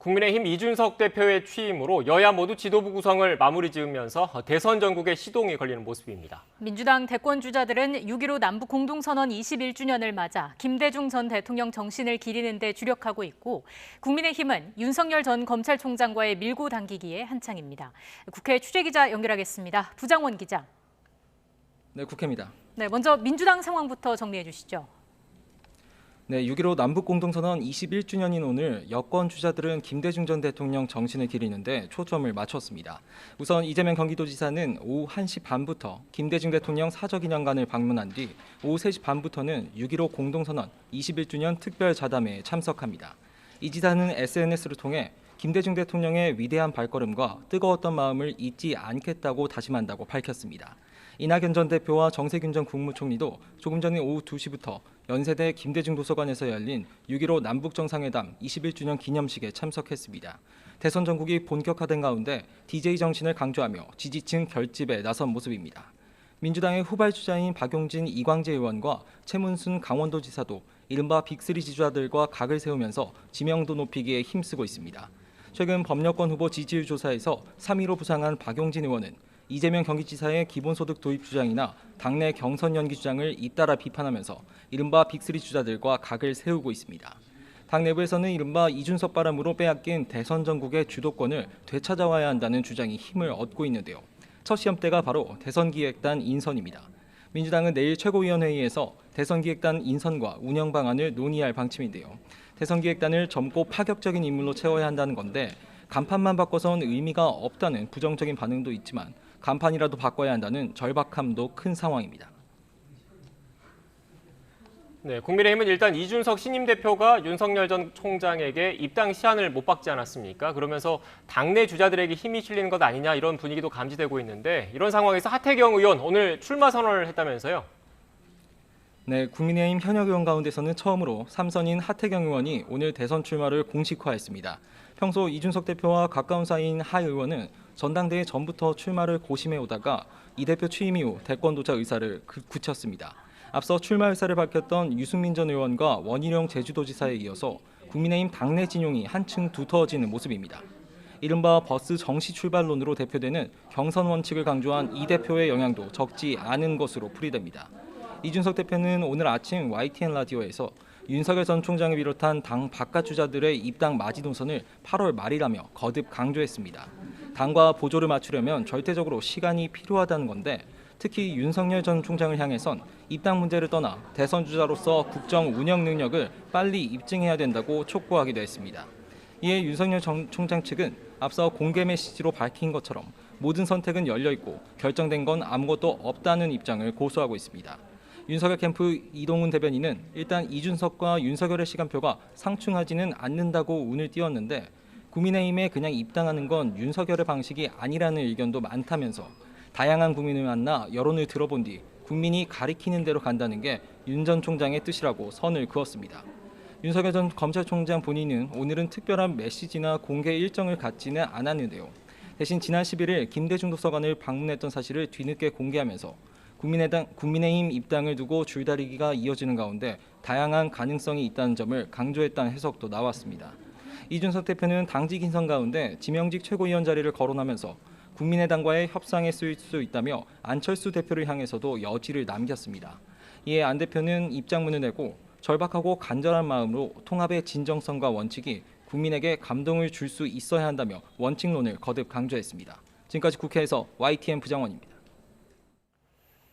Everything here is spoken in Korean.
국민의힘 이준석 대표의 취임으로 여야 모두 지도부 구성을 마무리 지으면서 대선 전국에 시동이 걸리는 모습입니다. 민주당 대권 주자들은 6.15 남북 공동선언 21주년을 맞아 김대중 전 대통령 정신을 기리는 데 주력하고 있고, 국민의힘은 윤석열 전 검찰총장과의 밀고 당기기에 한창입니다. 국회 취재기자 연결하겠습니다. 부장원 기자. 네, 국회입니다. 네, 먼저 민주당 상황부터 정리해 주시죠. 네, 6.15 남북공동선언 21주년인 오늘 여권 주자들은 김대중 전 대통령 정신을 기리는데 초점을 맞췄습니다. 우선 이재명 경기도지사는 오후 1시 반부터 김대중 대통령 사저기념관을 방문한 뒤 오후 3시 반부터는 6.15 공동선언 21주년 특별자담회에 참석합니다. 이 지사는 SNS를 통해 김대중 대통령의 위대한 발걸음과 뜨거웠던 마음을 잊지 않겠다고 다짐한다고 밝혔습니다. 이낙연 전 대표와 정세균 전 국무총리도 조금 전에 오후 2시부터 연세대 김대중 도서관에서 열린 6.15 남북정상회담 21주년 기념식에 참석했습니다. 대선 전국이 본격화된 가운데 DJ 정신을 강조하며 지지층 결집에 나선 모습입니다. 민주당의 후발주자인 박용진 이광재 의원과 최문순 강원도지사도 이른바 빅3 지주자들과 각을 세우면서 지명도 높이기에 힘쓰고 있습니다. 최근 범여권 후보 지지율 조사에서 3위로 부상한 박용진 의원은 이재명 경기지사의 기본소득 도입 주장이나 당내 경선 연기 주장을 잇따라 비판하면서 이른바 빅3 주자들과 각을 세우고 있습니다. 당 내부에서는 이른바 이준석 바람으로 빼앗긴 대선 전국의 주도권을 되찾아와야 한다는 주장이 힘을 얻고 있는데요. 첫 시험대가 바로 대선기획단 인선입니다. 민주당은 내일 최고위원회의에서 대선기획단 인선과 운영 방안을 논의할 방침인데요. 대선기획단을 젊고 파격적인 인물로 채워야 한다는 건데 간판만 바꿔선 의미가 없다는 부정적인 반응도 있지만 간판이라도 바꿔야 한다는 절박함도 큰 상황입니다. 네, 국민의힘은 일단 이준석 신임 대표가 윤석열 전 총장에게 입당 시한을 못 박지 않았습니까? 그러면서 당내 주자들에게 힘이 실리는 것 아니냐 이런 분위기도 감지되고 있는데, 이런 상황에서 하태경 의원 오늘 출마 선언을 했다면서요? 네, 국민의힘 현역 의원 가운데서는 처음으로 삼선인 하태경 의원이 오늘 대선 출마를 공식화했습니다. 평소 이준석 대표와 가까운 사이인 하 의원은 전당대회 전부터 출마를 고심해 오다가 이 대표 취임 이후 대권 도착 의사를 굳혔습니다. 앞서 출마 의사를 밝혔던 유승민 전 의원과 원희룡 제주도지사에 이어서 국민의힘 당내 진용이 한층 두터워지는 모습입니다. 이른바 버스 정시 출발론으로 대표되는 경선 원칙을 강조한 이 대표의 영향도 적지 않은 것으로 풀이됩니다. 이준석 대표는 오늘 아침 YTN 라디오에서 윤석열 전 총장을 비롯한 당 바깥 주자들의 입당 마지노선을 8월 말이라며 거듭 강조했습니다. 당과 보조를 맞추려면 절대적으로 시간이 필요하다는 건데, 특히 윤석열 전 총장을 향해선 입당 문제를 떠나 대선 주자로서 국정 운영 능력을 빨리 입증해야 된다고 촉구하기도 했습니다. 이에 윤석열 전 총장 측은 앞서 공개 메시지로 밝힌 것처럼 모든 선택은 열려 있고 결정된 건 아무것도 없다는 입장을 고수하고 있습니다. 윤석열 캠프 이동훈 대변인은 일단 이준석과 윤석열의 시간표가 상충하지는 않는다고 운을 띄웠는데, 국민의힘에 그냥 입당하는 건 윤석열의 방식이 아니라는 의견도 많다면서 다양한 국민을 만나 여론을 들어본 뒤 국민이 가리키는 대로 간다는 게 윤 전 총장의 뜻이라고 선을 그었습니다. 윤석열 전 검찰총장 본인은 오늘은 특별한 메시지나 공개 일정을 갖지는 않았는데요. 대신 지난 11일 김대중 도서관을 방문했던 사실을 뒤늦게 공개하면서 국민의힘 입당을 두고 줄다리기가 이어지는 가운데 다양한 가능성이 있다는 점을 강조했다는 해석도 나왔습니다. 이준석 대표는 당직 인선 가운데 지명직 최고위원 자리를 거론하면서 국민의당과의 협상에 쓰일 수 있다며 안철수 대표를 향해서도 여지를 남겼습니다. 이에 안 대표는 입장문을 내고 절박하고 간절한 마음으로 통합의 진정성과 원칙이 국민에게 감동을 줄 수 있어야 한다며 원칙론을 거듭 강조했습니다. 지금까지 국회에서 YTN 부장원입니다.